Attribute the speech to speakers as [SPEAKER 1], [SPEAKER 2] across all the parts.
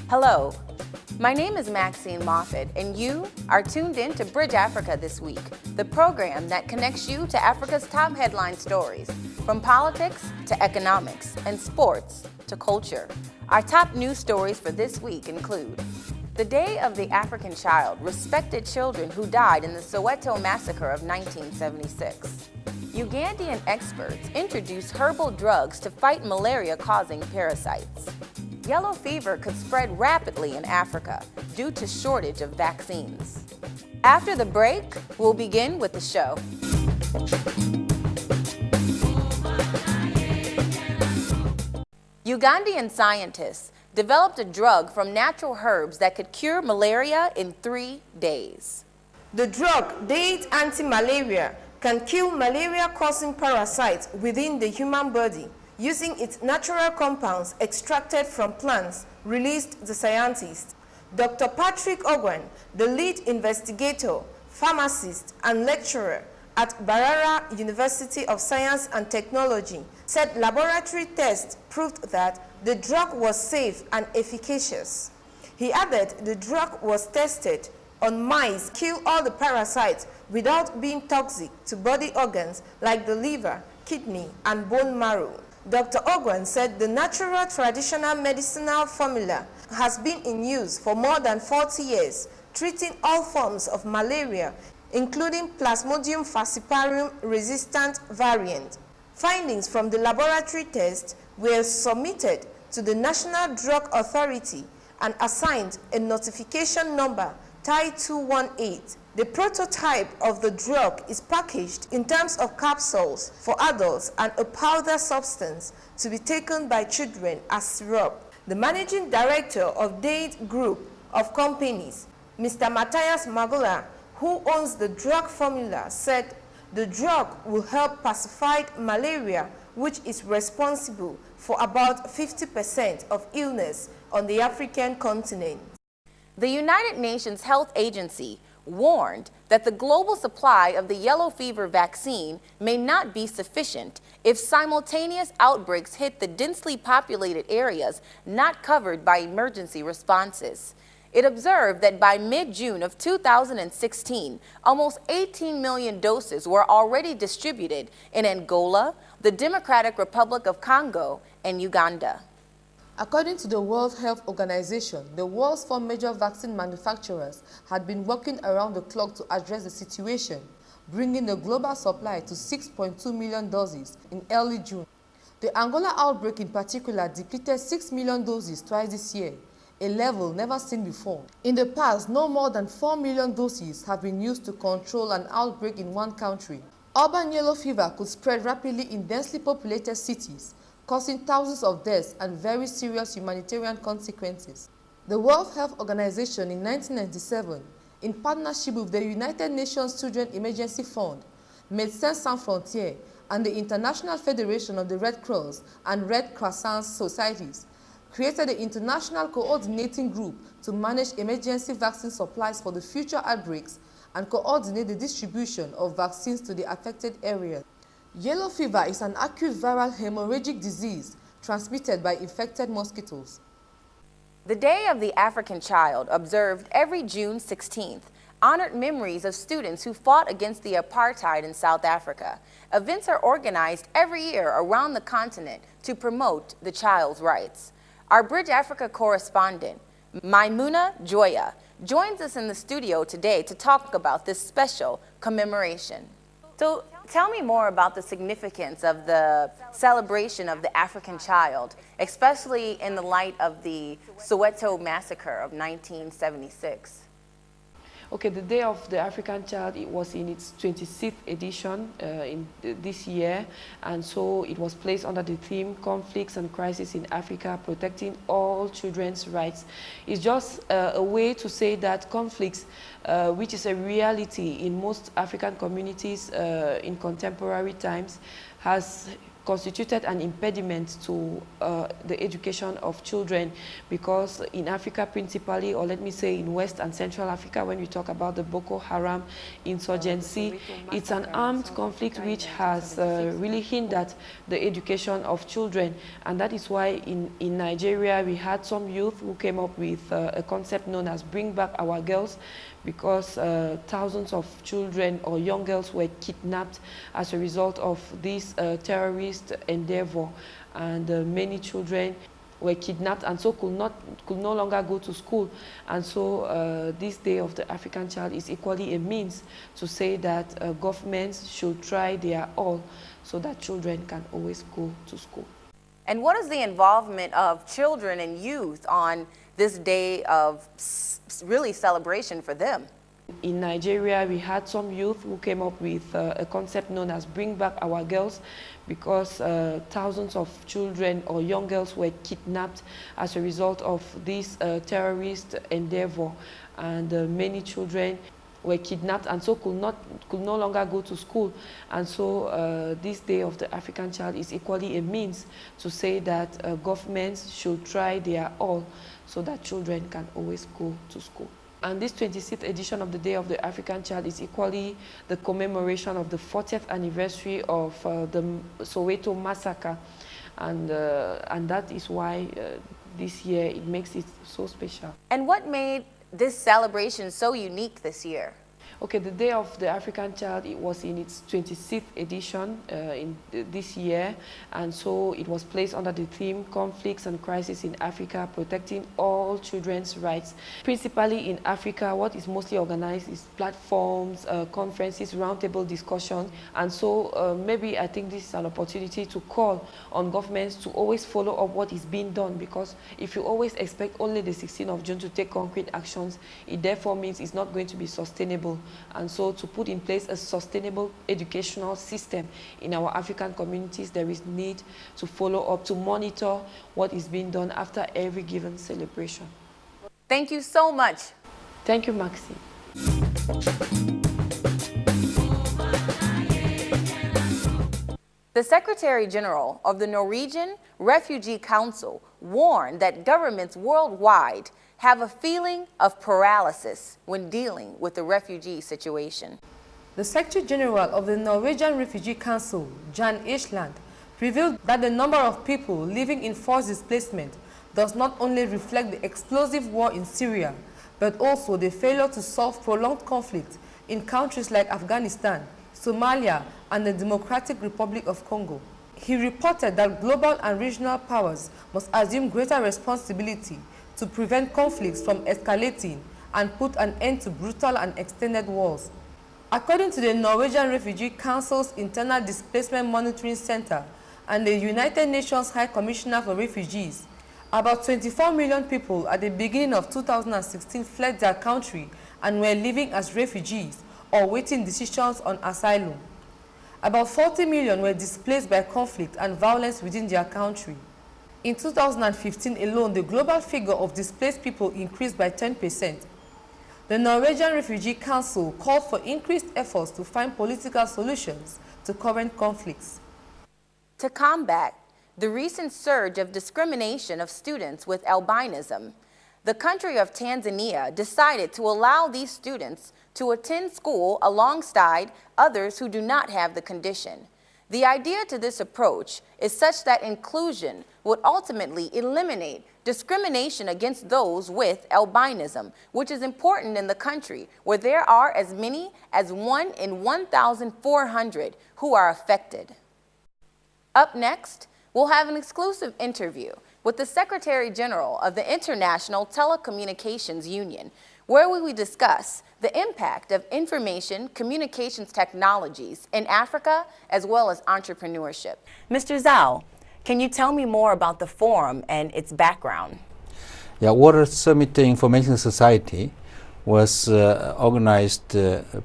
[SPEAKER 1] Hello, my name is Maxine Moffett, and you are tuned in to Bridge Africa this week, the program that connects you to Africa's top headline stories, from politics to economics and sports to culture. Our top news stories for this week include the Day of the African Child, respected children who died in the Soweto massacre of 1976. Ugandan experts introduce herbal drugs to fight malaria-causing parasites. Yellow fever could spread rapidly in Africa due to shortage of vaccines. After the break, we'll begin with the show. Ugandan scientists developed a drug from natural herbs that could cure malaria in 3 days.
[SPEAKER 2] The drug, Date Anti-Malaria, can kill malaria-causing parasites within the human body using its natural compounds extracted from plants, released the scientist. Dr. Patrick Ogwen, the lead investigator, pharmacist, and lecturer at Barara University of Science and Technology, said laboratory tests proved that the drug was safe and efficacious. He added the drug was tested on mice, kill all the parasites without being toxic to body organs like the liver, kidney, and bone marrow. Dr. Ogwen said the natural traditional medicinal formula has been in use for more than 40 years, treating all forms of malaria, including Plasmodium falciparum resistant variant. Findings from the laboratory test were submitted to the National Drug Authority and assigned a notification number TIE 218. The prototype of the drug is packaged in terms of capsules for adults and a powder substance to be taken by children as syrup. The managing director of Date Group of Companies, Mr. Matthias Magula, who owns the drug formula, said the drug will help pacify malaria, which is responsible for about 50% of illness on the African continent.
[SPEAKER 1] The United Nations Health Agency warned that the global supply of the yellow fever vaccine may not be sufficient if simultaneous outbreaks hit the densely populated areas not covered by emergency responses. It observed that by mid-June of 2016, almost 18 million doses were already distributed in Angola, the Democratic Republic of Congo, and Uganda.
[SPEAKER 3] According to the World Health Organization, the world's 4 major vaccine manufacturers had been working around the clock to address the situation, bringing the global supply to 6.2 million doses in early June. The Angola outbreak in particular depleted 6 million doses twice this year, a level never seen before. In the past, no more than 4 million doses have been used to control an outbreak in one country. Urban yellow fever could spread rapidly in densely populated cities, causing thousands of deaths and very serious humanitarian consequences. The World Health Organization in 1997, in partnership with the United Nations Children Emergency Fund, Médecins Sans Frontières, and the International Federation of the Red Cross and Red Crescent Societies, created the International Coordinating Group to manage emergency vaccine supplies for the future outbreaks and coordinate the distribution of vaccines to the affected areas. Yellow fever is an acute viral hemorrhagic disease transmitted by infected mosquitoes.
[SPEAKER 1] The Day of the African Child, observed every June 16th, honored memories of students who fought against the apartheid in South Africa. Events are organized every year around the continent to promote the child's rights. Our Bridge Africa correspondent, Maimuna Joya, joins us in the studio today to talk about this special commemoration. So tell me more about the significance of the celebration of the African child, especially in the light of the Soweto massacre of 1976.
[SPEAKER 4] Okay, the Day of the African Child, it was in its 26th edition this year, and so it was placed under the theme Conflicts and Crisis in Africa, Protecting All Children's Rights. It's just a way to say that conflicts, which is a reality in most African communities in contemporary times, has constituted an impediment to the education of children, because in Africa principally, or let me say in West and Central Africa, when we talk about the Boko Haram insurgency, it's an armed conflict which has really hindered the education of children. And that is why in Nigeria we had some youth who came up with a concept known as Bring Back Our Girls, because thousands of children or young girls were kidnapped as a result of this terrorist endeavor, and many children were kidnapped and so could no longer go to school. And so this Day of the African Child is equally a means to say that governments should try their all so that children can always go to school.
[SPEAKER 1] And what is the involvement of children and youth on this day of really celebration for them?
[SPEAKER 4] In Nigeria, we had some youth who came up with a concept known as Bring Back Our Girls, because thousands of children or young girls were kidnapped as a result of this terrorist endeavor, and many children were kidnapped and so could no longer go to school. And so this Day of the African Child is equally a means to say that governments should try their all so that children can always go to school. And this 26th edition of the Day of the African Child is equally the commemoration of the 40th anniversary of the Soweto massacre. And that is why this year it makes it so special.
[SPEAKER 1] And what made this celebration so unique this year?
[SPEAKER 4] Okay, the Day of the African Child, it was in its 26th edition this year, and so it was placed under the theme Conflicts and Crisis in Africa, Protecting All Children's Rights. Principally in Africa, what is mostly organized is platforms, conferences, roundtable discussions, and so maybe I think this is an opportunity to call on governments to always follow up what is being done, because if you always expect only the 16th of June to take concrete actions, it therefore means it's not going to be sustainable. And so to put in place a sustainable educational system in our African communities, there is need to follow up, to monitor what is being done after every given celebration.
[SPEAKER 1] Thank you so much.
[SPEAKER 4] Thank you, Maxine.
[SPEAKER 1] The Secretary General of the Norwegian Refugee Council warned that governments worldwide have a feeling of paralysis when dealing with the refugee situation.
[SPEAKER 3] The Secretary General of the Norwegian Refugee Council, Jan Egeland, revealed that the number of people living in forced displacement does not only reflect the explosive war in Syria, but also the failure to solve prolonged conflict in countries like Afghanistan, Somalia, and the Democratic Republic of Congo. He reported that global and regional powers must assume greater responsibility to prevent conflicts from escalating and put an end to brutal and extended wars. According to the Norwegian Refugee Council's Internal Displacement Monitoring Center and the United Nations High Commissioner for Refugees, about 24 million people at the beginning of 2016 fled their country and were living as refugees or waiting decisions on asylum. About 40 million were displaced by conflict and violence within their country. In 2015 alone, the global figure of displaced people increased by 10%. The Norwegian Refugee Council called for increased efforts to find political solutions to current conflicts.
[SPEAKER 1] To combat the recent surge of discrimination of students with albinism, the country of Tanzania decided to allow these students to attend school alongside others who do not have the condition. The idea to this approach is such that inclusion would ultimately eliminate discrimination against those with albinism, which is important in the country where there are as many as 1 in 1,400 who are affected. Up next, we'll have an exclusive interview with the Secretary General of the International Telecommunications Union, where we will discuss the impact of information communications technologies in Africa, as well as entrepreneurship. Mr. Zhao, can you tell me more about the forum and its background?
[SPEAKER 5] Yeah, World Summit Information Society was organized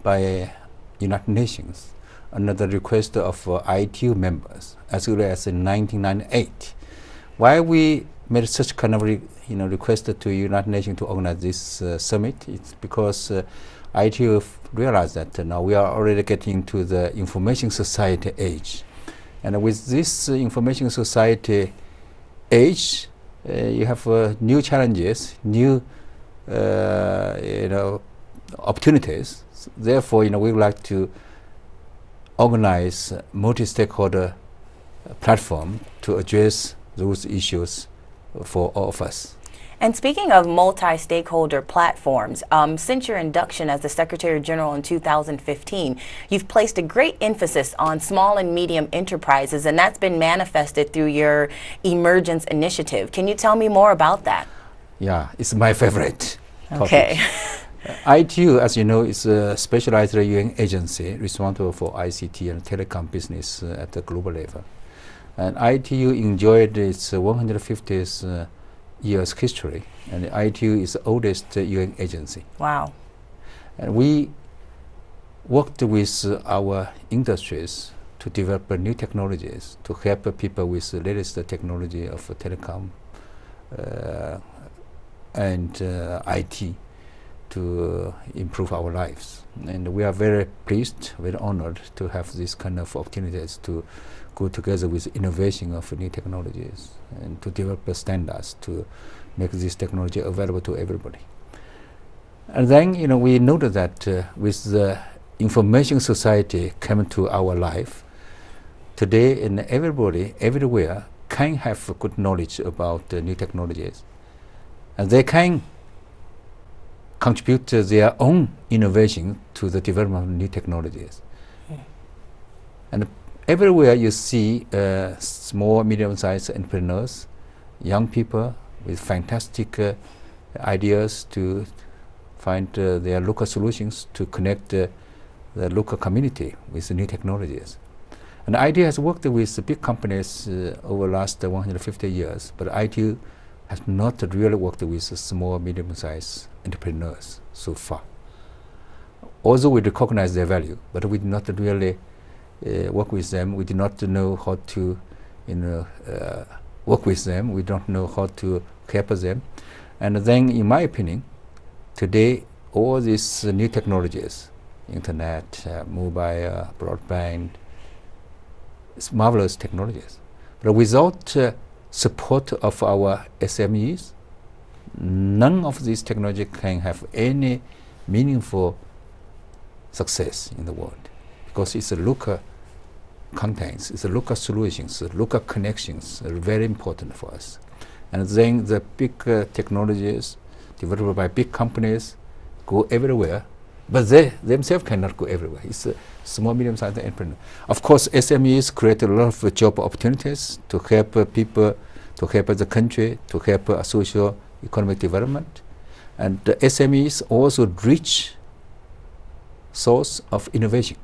[SPEAKER 5] by United Nations under the request of ITU members as early as in 1998. Why we made such kind of request to United Nations to organize this summit? It's because ITU realized that now we are already getting to the information society age. And with this information society age, you have new challenges, new opportunities. Therefore, we would like to organize multi-stakeholder platform to address those issues for all of us.
[SPEAKER 1] And speaking of multi-stakeholder platforms, since your induction as the Secretary General in 2015, you've placed a great emphasis on small and medium enterprises, and that's been manifested through your Emergence initiative. Can you tell me more about that?
[SPEAKER 5] Yeah, it's my favorite
[SPEAKER 1] Okay.
[SPEAKER 5] ITU, as you know, is a specialized UN agency responsible for ICT and telecom business at the global level. And ITU enjoyed its 150th years history, and ITU is the oldest UN agency.
[SPEAKER 1] Wow.
[SPEAKER 5] And we worked with our industries to develop new technologies to help people with the latest technology of telecom and IT to improve our lives. And we are very pleased, very honored to have this kind of opportunities to go together with innovation of new technologies and to develop standards to make this technology available to everybody. And then, we noted that with the information society coming to our life, today everybody, everywhere, can have good knowledge about new technologies. And they can contribute their own innovation to the development of new technologies. And everywhere you see small, medium-sized entrepreneurs, young people with fantastic ideas to find their local solutions to connect the local community with the new technologies. And ITU has worked with big companies over the last 150 years, but ITU has not really worked with small, medium-sized entrepreneurs so far. Although we recognize their value, but we did not really work with them. We do not know how to work with them. We don't know how to help them. And then, in my opinion, today all these new technologies, internet, mobile, broadband, it's marvelous technologies. But without support of our SMEs, none of these technologies can have any meaningful success in the world, because it's a local contents, it's a local solutions, local connections are very important for us. And then the big technologies developed by big companies go everywhere, but they themselves cannot go everywhere. It's a small, medium-sized entrepreneur. Of course, SMEs create a lot of job opportunities to help people, to help the country, to help social economic development. And the SMEs also rich source of innovation.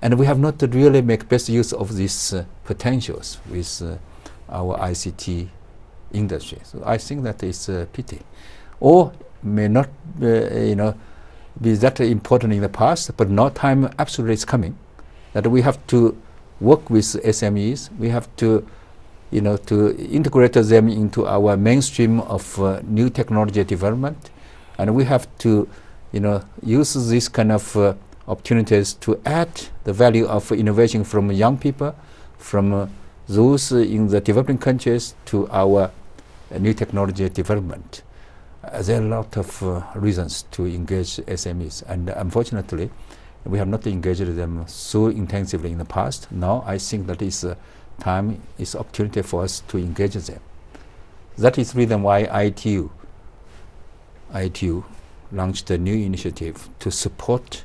[SPEAKER 5] And we have not really make best use of these potentials with our ICT industry. So I think that is a pity, or may not, be that important in the past. But now time absolutely is coming that we have to work with SMEs. We have to, to integrate them into our mainstream of new technology development, and we have to, use this kind of opportunities to add the value of innovation from young people, from those in the developing countries to our new technology development. There are a lot of reasons to engage SMEs, and unfortunately, we have not engaged them so intensively in the past. Now I think that is time, is opportunity for us to engage them. That is the reason why ITU launched a new initiative to support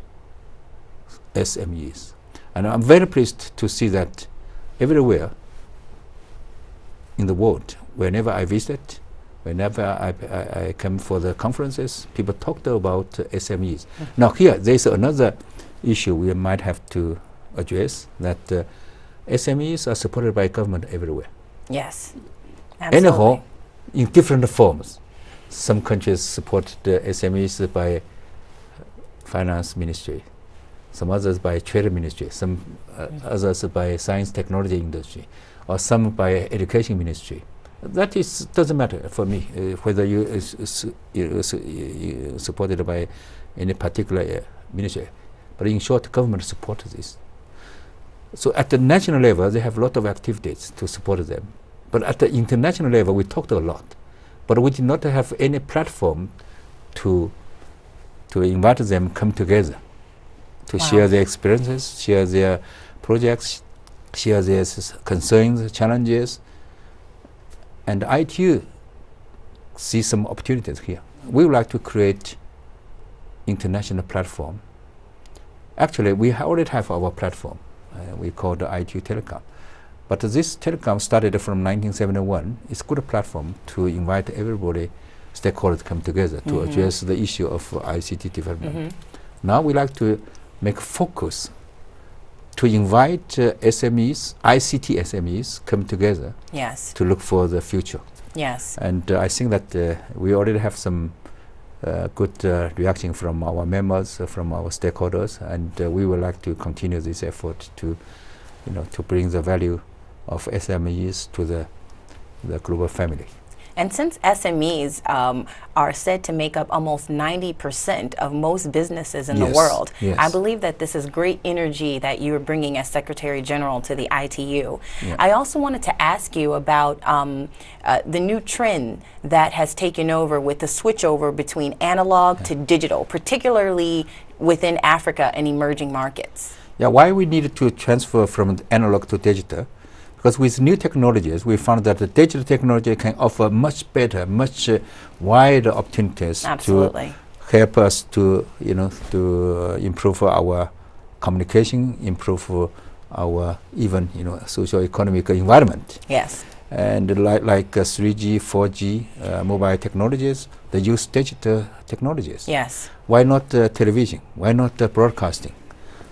[SPEAKER 5] SMEs. And I'm very pleased to see that everywhere in the world, whenever I visit, whenever I come for the conferences, people talked about SMEs. Now here, there's another issue we might have to address, that SMEs are supported by government everywhere.
[SPEAKER 1] Yes, absolutely.
[SPEAKER 5] Anyhow, in different forms. Some countries support the SMEs by finance ministry, some others by trade ministry, some others by science technology industry, or some by education ministry. That doesn't matter for me whether you supported by any particular ministry. But in short, government supports this. So at the national level, they have a lot of activities to support them. But at the international level, we talked a lot. But we did not have any platform to invite them come together, to share their experiences, share their projects, share their concerns, challenges. And ITU see some opportunities here. We would like to create international platform. Actually, we already have our platform. We call the ITU Telecom. But this telecom started from 1971. It's a good platform to invite everybody, stakeholders come together to address the issue of ICT development. Now we like to make focus to invite SMEs, ICT SMEs come together to look for the future. And I think that we already have some good reaction from our members, from our stakeholders, and we would like to continue this effort to, to bring the value of SMEs to the global family.
[SPEAKER 1] And since SMEs are said to make up almost 90% of most businesses in the world, I believe that this is great energy that you are bringing as Secretary General to the ITU. I also wanted to ask you about the new trend that has taken over with the switchover between analog to digital, particularly within Africa and emerging markets.
[SPEAKER 5] Why we needed to transfer from analog to digital? Because with new technologies, we found that the digital technology can offer much better, much wider opportunities to help us to, to improve our communication, improve our even, socio-economic environment. And like 3G, 4G, mobile technologies, they use digital technologies. Why not television? Why not broadcasting?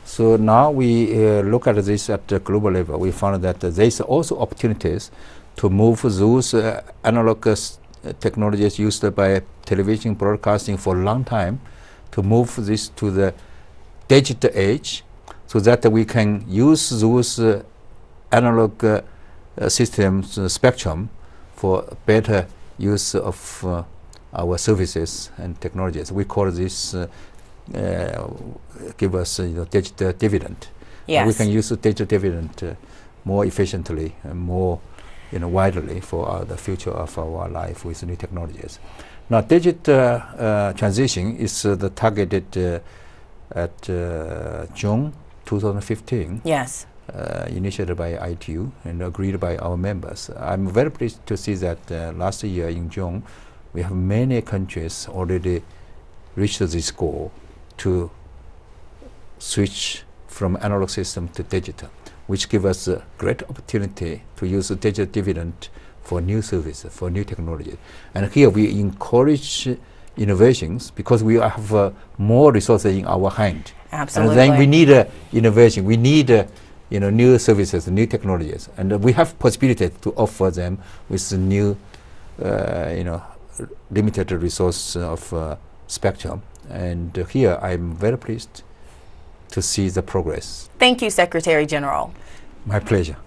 [SPEAKER 5] So now we look at this at the global level. We found that there's also opportunities to move those analog technologies used by television broadcasting for a long time, to move this to the digital age, so that we can use those analog systems spectrum for better use of our services and technologies. We call this give us digital dividend. We can use the digital dividend more efficiently and more widely for the future of our life with new technologies. Now, digital transition is the targeted at June 2015. Initiated by ITU and agreed by our members. I'm very pleased to see that last year in June, we have many countries already reached this goal to switch from analog system to digital, which gives us a great opportunity to use the digital dividend for new services, for new technology. And here we encourage innovations because we have more resources in our hand. And then we need innovation. We need new services, new technologies, and we have possibility to offer them with the new, limited resource of spectrum. And here I'm very pleased to see the progress.
[SPEAKER 1] Thank you, Secretary General.
[SPEAKER 5] My pleasure.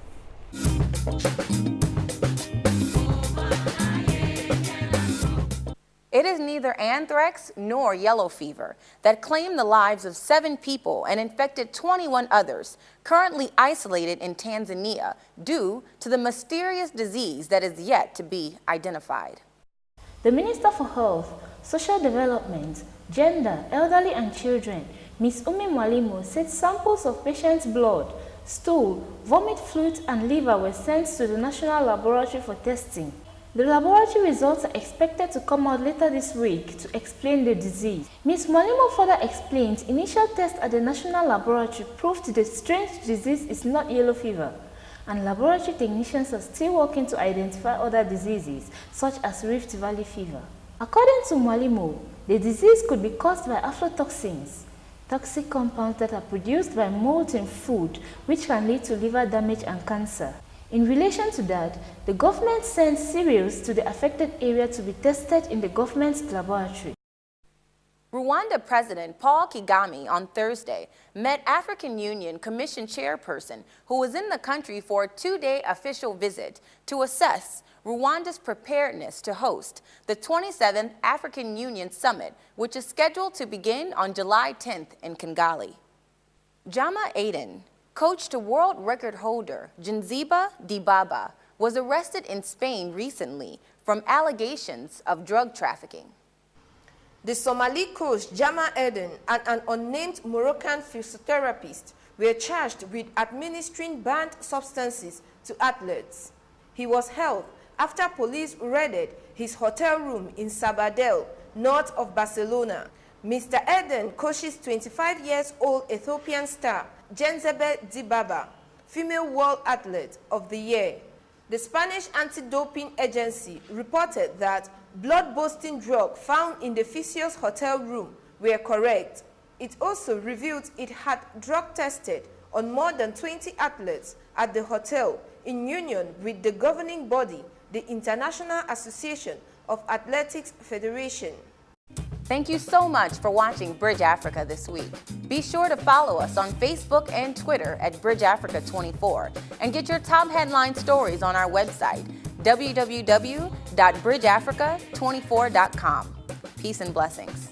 [SPEAKER 1] It is neither anthrax nor yellow fever that claimed the lives of 7 people and infected 21 others, currently isolated in Tanzania due to the mysterious disease that is yet to be identified.
[SPEAKER 6] The Minister for Health, Social Development, Gender, Elderly and Children, Ms. Umi Mwalimu, said samples of patients' blood, stool, vomit fluid and liver were sent to the National Laboratory for testing. The laboratory results are expected to come out later this week to explain the disease. Ms. Mwalimu further explained initial tests at the National Laboratory proved the strange disease is not yellow fever, and laboratory technicians are still working to identify other diseases, such as Rift Valley fever. According to Mwalimu, the disease could be caused by aflatoxins, toxic compounds that are produced by mold in food, which can lead to liver damage and cancer. In relation to that, the government sent cereals to the affected area to be tested in the government's laboratory.
[SPEAKER 1] Rwanda President Paul Kagame on Thursday met African Union Commission chairperson who was in the country for a 2-day official visit to assess Rwanda's preparedness to host the 27th African Union Summit, which is scheduled to begin on July 10th in Kigali. Jama Aden, Coach to world record holder Geneva Dibaba was arrested in Spain recently from allegations of drug trafficking.
[SPEAKER 2] The Somali coach Jama Eden and an unnamed Moroccan physiotherapist were charged with administering banned substances to athletes. He was held after police raided his hotel room in Sabadell, north of Barcelona. Mr. Eden coaches 25-year-old Ethiopian star Geneva Dibaba, Female World Athlete of the Year. The Spanish anti-doping agency reported that blood-busting drugs found in the physio's hotel room were correct. It also revealed it had drug tested on more than 20 athletes at the hotel in union with the governing body, the International Association of Athletics Federation.
[SPEAKER 1] Thank you so much for watching Bridge Africa this week. Be sure to follow us on Facebook and Twitter at Bridge Africa 24 and get your top headline stories on our website, www.bridgeafrica24.com. Peace and blessings.